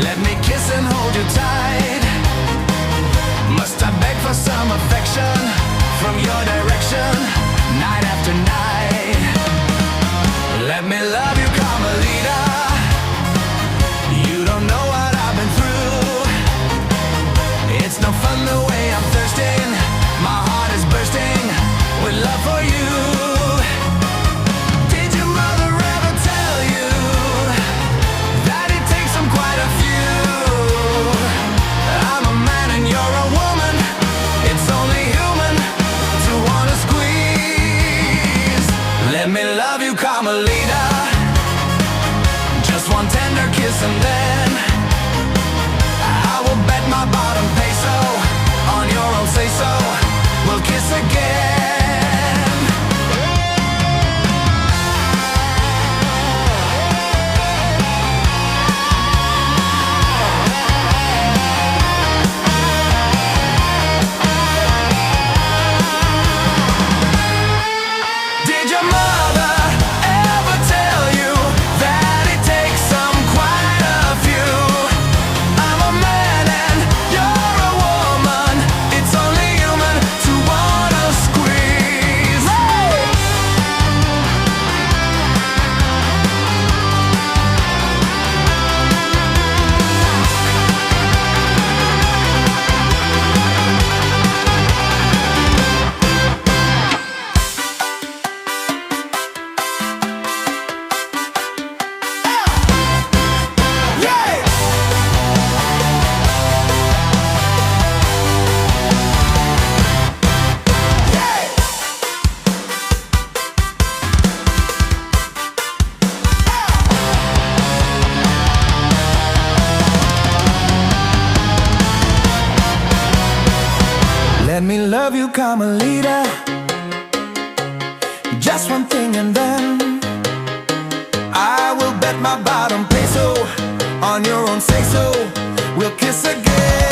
Let me kiss and hold you tight. Must I beg for some affection from your direction, night after night? Let me love you, Carmelita. You don't know what I've been through. It's no fun the way I'm thirsting. My heart is bursting with love for you. Did your mother ever tell you that it takes them quite a few? I'm a man and you're a woman. It's only human to wanna squeeze. Let me love you, Carmelita. Just one tender kiss and then I will bet my bottom peso on your own say-so. We'll kiss again. Did your mother ever tell you that it takes some quite a few? I'm a man and you're a woman. It's only human to wanna squeeze. Let me love you, Carmelita. Just one thing and then I will bet my bottom peso on your own say-so. We'll kiss again.